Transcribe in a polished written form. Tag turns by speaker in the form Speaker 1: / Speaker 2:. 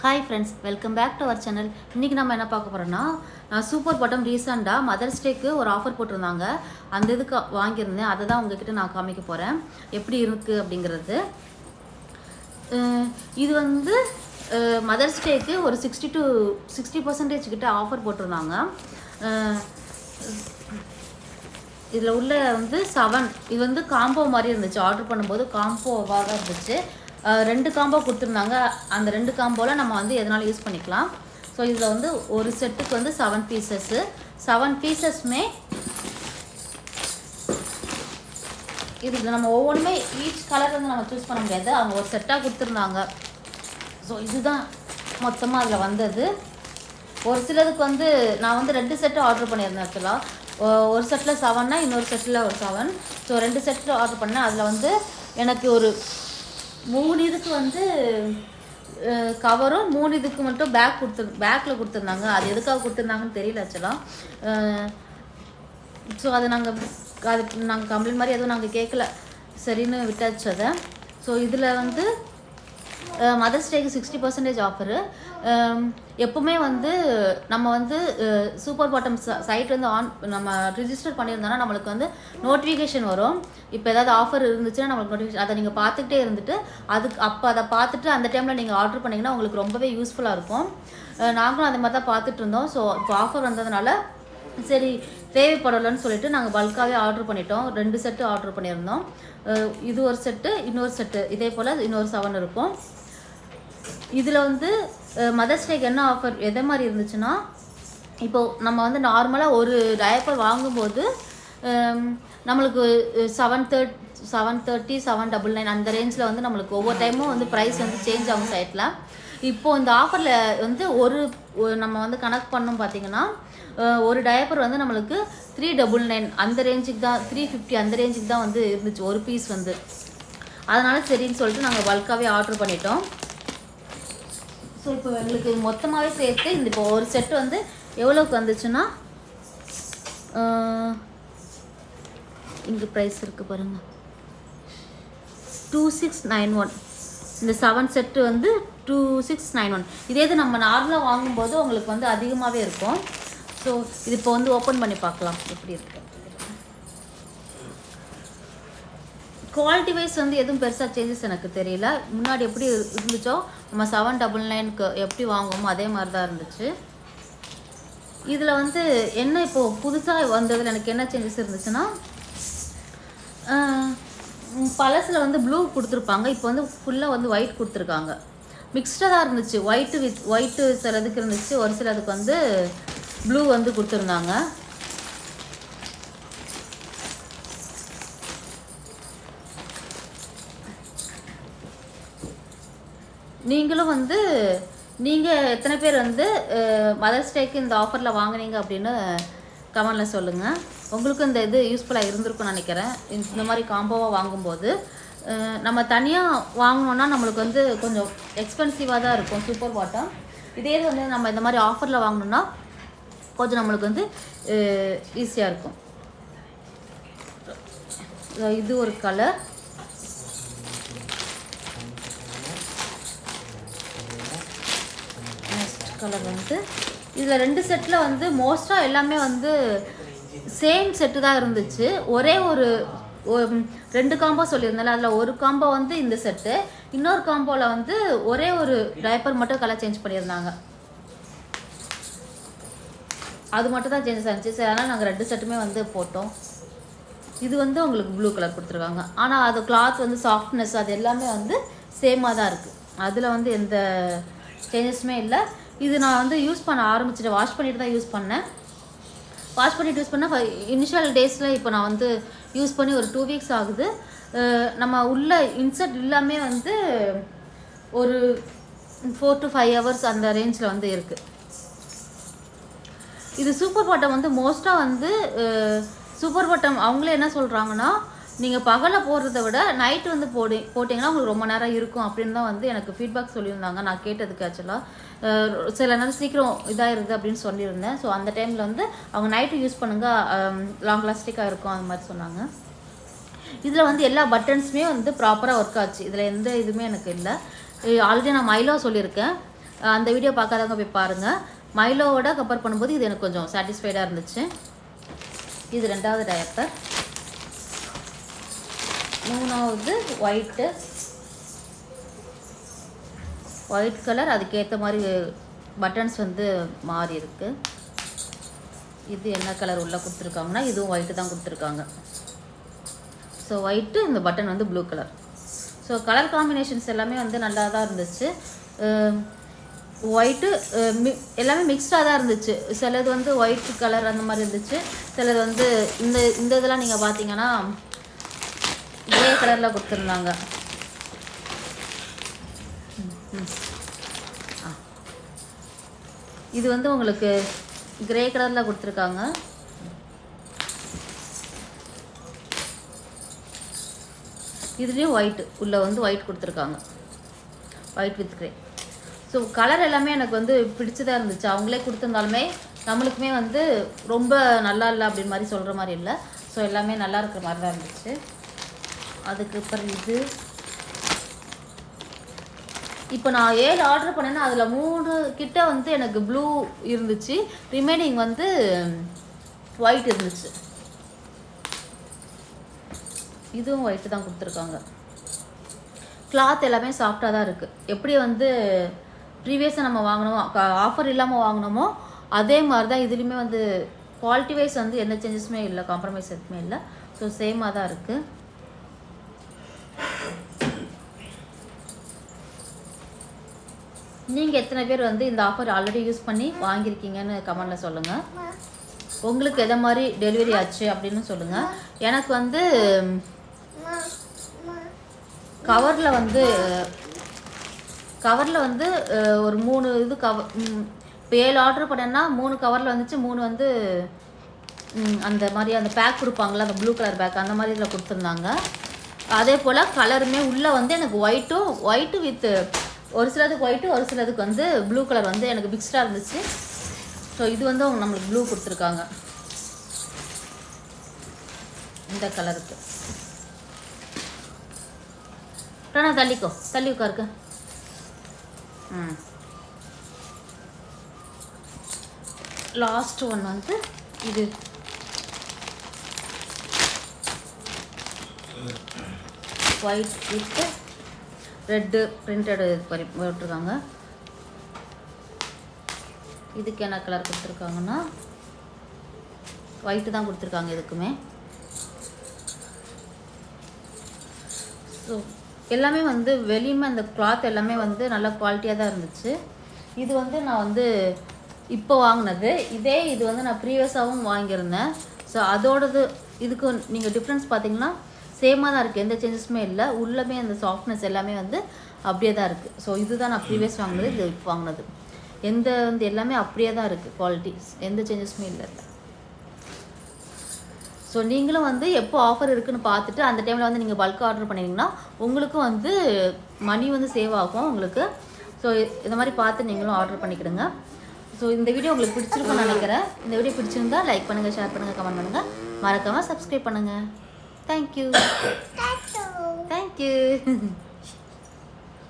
Speaker 1: Hi friends, welcome back to our channel. இன்றைக்கி நம்ம என்ன பார்க்க போகிறோன்னா, சூப்பர் பாட்டம் ரீசெண்டாக மதர்ஸ் டேக்கு ஒரு ஆஃபர் போட்டிருந்தாங்க. அந்த இதுக்கு வாங்கியிருந்தேன். அதை தான் உங்ககிட்ட நான் காமிக்க போகிறேன் எப்படி இருக்குது அப்படிங்கிறது. இது வந்து மதர்ஸ் டேக்கு ஒரு 60% கிட்ட ஆஃபர் போட்டிருந்தாங்க. இதில் உள்ள வந்து 7 இது வந்து காம்போ மாதிரி இருந்துச்சு. ஆர்டர் பண்ணும்போது காம்போவாக தான் இருந்துச்சு. 2 காம்போ கொடுத்துருந்தாங்க. அந்த 2 காம்போவில் நம்ம வந்து எதனாலும் யூஸ் பண்ணிக்கலாம். ஸோ இதில் வந்து ஒரு செட்டுக்கு வந்து 7 பீசஸ்ஸு. 7 பீசஸ்மே இதில் நம்ம ஒவ்வொன்றுமே ஈச் கலர் வந்து நம்ம சூஸ் பண்ண முடியாது. அவங்க ஒரு செட்டாக கொடுத்துருந்தாங்க. ஸோ இதுதான் மொத்தமாக அதில் வந்தது. ஒரு சிலதுக்கு வந்து நான் வந்து 2 செட்டு ஆர்டர் பண்ணியிருந்தேன். ஆக்சுவலாக ஒரு செட்டில் 7னா இன்னொரு செட்டில் ஒரு 7. ஸோ 2 செட்டில் ஆர்டர் பண்ணேன். அதில் வந்து எனக்கு ஒரு 3 இதுக்கு வந்து கவரும் 3 இதுக்கு மட்டும் பேக்கில் கொடுத்துருந்தாங்க. அது எதுக்காக கொடுத்துருந்தாங்கன்னு தெரியல ஆக்சுவலாக. ஸோ அது நாங்கள் கம்ப்ளைண்ட் மாதிரி எதுவும் நாங்கள் கேட்கல, சரின்னு விட்டாச்சு அதை. ஸோ இதில் வந்து மதர்ஸ் டேக்கு 60% ஆஃபரு. எப்போவுமே வந்து நம்ம வந்து சூப்பர் பாட்டம் சைட் வந்து நம்ம ரிஜிஸ்டர் பண்ணியிருந்தோன்னா நம்மளுக்கு வந்து நோட்டிஃபிகேஷன் வரும். இப்போ ஏதாவது ஆஃபர் இருந்துச்சுன்னா நம்மளுக்கு நோட்டிஃபிகேஷன் அதை நீங்கள் பார்த்துக்கிட்டே இருந்துட்டு அதை பார்த்துட்டு அந்த டைமில் நீங்கள் ஆர்டர் பண்ணிங்கன்னா உங்களுக்கு ரொம்பவே யூஸ்ஃபுல்லாக இருக்கும். நாங்களும் அந்த மாதிரி தான் பார்த்துட்டு இருந்தோம். ஸோ இப்போ ஆஃபர் வந்ததுனால சரி தேவைப்படலைன்னு சொல்லிட்டு நாங்கள் பல்காகவே ஆர்டர் பண்ணிட்டோம். 2 செட்டு ஆர்டர் பண்ணியிருந்தோம். இது ஒரு செட்டு, இன்னொரு செட்டு, இதே போல் இன்னொரு 7 இருக்கும். இதில் வந்து மதர்ஸ் டேக்கு என்ன ஆஃபர் எதை மாதிரி இருந்துச்சுன்னா, இப்போது நம்ம வந்து நார்மலாக ஒரு டயப்பர் வாங்கும்போது நம்மளுக்கு 730 799 அந்த ரேஞ்சில் வந்து நம்மளுக்கு ஒவ்வொரு டைமும் வந்து ப்ரைஸ் வந்து சேஞ்ச் ஆகும் சைட்டில். இப்போது இந்த ஆஃபரில் வந்து நம்ம வந்து கணக்கு பண்ணோம் பார்த்திங்கன்னா, ஒரு டயப்பர் வந்து நம்மளுக்கு 399 அந்த ரேஞ்சுக்கு தான், 350 அந்த ரேஞ்சுக்கு தான் வந்து இருந்துச்சு ஒரு பீஸ் வந்து. அதனால் சரின்னு சொல்லிட்டு நாங்கள் பல்காகவே ஆர்டர் பண்ணிட்டோம். ஸோ இப்போ எங்களுக்கு மொத்தமாகவே சேர்த்து இந்த இப்போ ஒரு செட்டு வந்து எவ்வளோக்கு வந்துச்சுன்னா, இங்கே ப்ரைஸ் இருக்குது பாருங்கள், 2691. இந்த 7 செட்டு வந்து 2691. இதே இது நம்ம நார்மலாக வாங்கும்போது உங்களுக்கு வந்து அதிகமாகவே இருக்கும். ஸோ இது இப்போ வந்து ஓப்பன் பண்ணி பார்க்கலாம் எப்படி இருக்கு. குவாலிட்டி வைஸ் வந்து எதுவும் பெருசாக சேஞ்சஸ் எனக்கு தெரியல. முன்னாடி எப்படி இருந்துச்சோ நம்ம 799க்கு எப்படி வாங்குவோமோ அதே மாதிரி தான் இருந்துச்சு. இதில் வந்து என்ன இப்போது புதுசாக வந்ததில் எனக்கு என்ன சேஞ்சஸ் இருந்துச்சுன்னா, பழசில் வந்து ப்ளூ கொடுத்துருப்பாங்க, இப்போ வந்து ஃபுல்லாக வந்து ஒயிட் கொடுத்துருக்காங்க. மிக்ஸ்டாக தான் இருந்துச்சு. ஒயிட்டு சிலதுக்கு இருந்துச்சு, ஒரு சிலதுக்கு வந்து ப்ளூ வந்து கொடுத்துருந்தாங்க. நீங்களும் வந்து நீங்கள் எத்தனை பேர் வந்து மதர்ஸ் டேக்கு இந்த ஆஃபரில் வாங்கினீங்க அப்படின்னு கமெண்டில் சொல்லுங்கள். உங்களுக்கும் இந்த இது யூஸ்ஃபுல்லாக இருந்திருக்கும்னு நினைக்கிறேன். இந்த மாதிரி காம்போவாக வாங்கும்போது நம்ம தனியாக வாங்கினோன்னா நம்மளுக்கு வந்து கொஞ்சம் எக்ஸ்பென்சிவாக தான் இருக்கும் சூப்பர் பாட்டம். இதே வந்து நம்ம இந்த மாதிரி ஆஃபரில் வாங்கினோன்னா கொஞ்சம் நம்மளுக்கு வந்து ஈஸியாக இருக்கும். இது ஒரு கலர். கலர் வந்து இதில் 2 செட்டில் வந்து மோஸ்ட்டாக எல்லாமே வந்து சேம் செட்டு தான் இருந்துச்சு. ஒரே ஒரு 2 காம்போ சொல்லியிருந்தால அதில் ஒரு காம்போ வந்து இந்த செட்டு, இன்னொரு காம்போவில் வந்து ஒரே ஒரு டைப்பர் மட்டும் கலர் சேஞ்ச் பண்ணியிருந்தாங்க. அது மட்டும் தான் சேஞ்சஸ் ஆச்சு. சரி, அதனால் நாங்கள் 2 செட்டுமே வந்து போட்டோம். இது வந்து உங்களுக்கு ப்ளூ கலர் கொடுத்துருக்காங்க. ஆனால் அது கிளாத் வந்து சாஃப்ட்னஸ் அது எல்லாமே வந்து சேமாக தான் இருக்குது. அதில் வந்து எந்த சேஞ்சஸுமே இல்லை. இது நான் வந்து யூஸ் பண்ண ஆரம்பிச்சிட்டேன். வாஷ் பண்ணிட்டு தான் யூஸ் பண்ணேன். வாஷ் பண்ணிட்டு யூஸ் பண்ணால் இனிஷியல் டேஸில் இப்போ நான் வந்து யூஸ் பண்ணி ஒரு 2 வீக்ஸ் ஆகுது. நம்ம உள்ள இன்சர்ட் எல்லாமே வந்து ஒரு 4 to 5 hours அந்த ரேஞ்சில் வந்து இருக்குது. இது சூப்பர் பாட்டம் வந்து மோஸ்ட்டாக வந்து சூப்பர் பாட்டம் அவங்களே என்ன சொல்கிறாங்கன்னா, நீங்கள் பகலில் போடுறத விட நைட்டு வந்து போட்டிங்கன்னா உங்களுக்கு ரொம்ப நேரம் இருக்கும் அப்படின்னு தான் வந்து எனக்கு ஃபீட்பேக் சொல்லியிருந்தாங்க. நான் கேட்டதுக்கு ஆக்சுவலாக சில நேரம் சீக்கிரம் இதாகிருது அப்படின்னு சொல்லியிருந்தேன். ஸோ அந்த டைமில் வந்து அவங்க நைட்டு யூஸ் பண்ணுங்கள், லாங் லாஸ்டிக்காக இருக்கும் அந்த மாதிரி சொன்னாங்க. இதில் வந்து எல்லா பட்டன்ஸுமே வந்து ப்ராப்பராக ஒர்க் ஆச்சு. இதில் எந்த இதுவுமே எனக்கு இல்லை. ஆல்ரெடி நான் மைலோ சொல்லியிருக்கேன். அந்த வீடியோ பார்க்காதவங்க போய் பாருங்கள். மைலோவோட கம்பேர் பண்ணும்போது இது எனக்கு கொஞ்சம் சாட்டிஸ்ஃபைடாக இருந்துச்சு. இது 2வது டயப்பர். 3வது ஒயிட் கலர். அதுக்கேற்ற மாதிரி பட்டன்ஸ் வந்து மாறி இருக்குது. இது என்ன கலர் உள்ளே கொடுத்துருக்காங்கன்னா இதுவும் ஒயிட்டு தான் கொடுத்துருக்காங்க. ஸோ ஒயிட்டு, இந்த பட்டன் வந்து blue colour. So colour combinations எல்லாமே வந்து நல்லா தான் இருந்துச்சு. ஒயிட்டு எல்லாமே மிக்ஸ்டாக தான் இருந்துச்சு. சிலது வந்து ஒயிட் கலர் அந்த மாதிரி இருந்துச்சு. சிலது வந்து இந்த இதெல்லாம் நீங்கள் பார்த்தீங்கன்னா கிரே கலரில் கொடுத்துருந்தாங்க. இது வந்து உங்களுக்கு கிரே கலரில் கொடுத்துருக்காங்க. இதுலேயும் ஒயிட் உள்ளே வந்து ஒயிட் கொடுத்துருக்காங்க. White with grey. So colour எல்லாமே எனக்கு வந்து பிடிச்சதாக இருந்துச்சு. அவங்களே கொடுத்துருந்தாலுமே நம்மளுக்குமே வந்து ரொம்ப நல்லா இல்லை அப்படின்னு மாதிரி சொல்கிற மாதிரி இல்லை. ஸோ எல்லாமே நல்லா இருக்கிற மாதிரி தான் இருந்துச்சு. அதுக்கப்புறம் இது இப்போ நான் 7 ஆர்டர் பண்ணேன்னா அதில் 3 கிட்ட வந்து எனக்கு ப்ளூ இருந்துச்சு. ரிமைனிங் வந்து ஒயிட் இருந்துச்சு. இதுவும் ஒயிட்டு தான் கொடுத்துருக்காங்க. கிளாத் எல்லாமே சாஃப்டாக தான் இருக்குது. எப்படி வந்து ப்ரீவியஸாக நம்ம வாங்கினோமோ, ஆஃபர் இல்லாமல் வாங்கினோமோ அதே மாதிரி தான் இதுலேயுமே வந்து குவாலிட்டி வைஸ் வந்து எந்த சேஞ்சஸுமே இல்லை, காம்ப்ரமைஸ் எதுவுமே இல்லை. ஸோ சேமாக தான் இருக்குது. நீங்கள் எத்தனை பேர் வந்து இந்த ஆஃபர் ஆல்ரெடி யூஸ் பண்ணி வாங்கியிருக்கீங்கன்னு கமெண்டில் சொல்லுங்கள். உங்களுக்கு எதை மாதிரி டெலிவரி ஆச்சு அப்படின்னு சொல்லுங்கள். எனக்கு வந்து கவரில் வந்து ஒரு 3 இது கவர். இப்போ 7 ஆர்டர் பண்ணேன்னா 3 கவரில் வந்துச்சு. 3 வந்து அந்த மாதிரி அந்த பேக் கொடுப்பாங்களா, அந்த ப்ளூ கலர் பேக் அந்த மாதிரி இதில் கொடுத்துருந்தாங்க. அதே போல் கலருமே உள்ளே வந்து எனக்கு ஒயிட்டு வித் ஒரு சிலதுக்கு ஒயிட்டு, ஒரு சிலதுக்கு வந்து ப்ளூ கலர் வந்து எனக்கு மிக்ஸ்டாக இருந்துச்சு. ஸோ இது வந்து அவங்க நம்மளுக்கு ப்ளூ கொடுத்துருக்காங்க இந்த கலருக்கு. ஆனால் தள்ளி உட்காருக்கு. லாஸ்ட் ஒன் வந்து இது ஒயிட் வித் ரெட்டு பிரிண்டட் போட்டிருக்காங்க. இதுக்கு என்ன கலர் கொடுத்துருக்காங்கன்னா ஒயிட்டு தான் கொடுத்துருக்காங்க இதுக்குமே. ஸோ எல்லாமே வந்து வெளியுமே அந்த கிளாத் எல்லாமே வந்து நல்ல குவாலிட்டியாக தான் இருந்துச்சு. இது வந்து நான் வந்து இப்போ வாங்கினது. இது வந்து நான் ப்ரீவியஸாகவும் வாங்கியிருந்தேன். ஸோ அதோடது இதுக்கு நீங்கள் டிஃப்ரென்ஸ் பார்த்தீங்கன்னா சேமாக தான் இருக்குது. எந்த சேஞ்சஸுமே இல்லை. உள்ளமே அந்த சாஃப்ட்னஸ் எல்லாமே வந்து அப்படியே தான் இருக்குது. ஸோ இதுதான் நான் ப்ரீவியஸ் வாங்கினது, இது இப்போ வாங்கினது. வந்து எல்லாமே அப்படியே தான் இருக்குது. குவாலிட்டிஸ் எந்த சேஞ்சஸுமே இல்லை. ஸோ நீங்களும் வந்து எப்போ ஆஃபர் இருக்குதுன்னு பார்த்துட்டு அந்த டைமில் வந்து நீங்கள் பல்க் ஆர்டர் பண்ணிங்கன்னா உங்களுக்கும் வந்து மணி வந்து சேவ் ஆகும் உங்களுக்கு. ஸோ இந்த மாதிரி பார்த்து நீங்களும் ஆர்டர் பண்ணிக்கிடுங்க. ஸோ இந்த வீடியோ உங்களுக்கு பிடிச்சிருக்குன்னு நினைக்கிறேன். இந்த வீடியோ பிடிச்சிருந்தா லைக் பண்ணுங்கள், ஷேர் பண்ணுங்கள், கமெண்ட் பண்ணுங்கள், மறக்காமல் சப்ஸ்கிரைப் பண்ணுங்கள். தேங்க்யூ.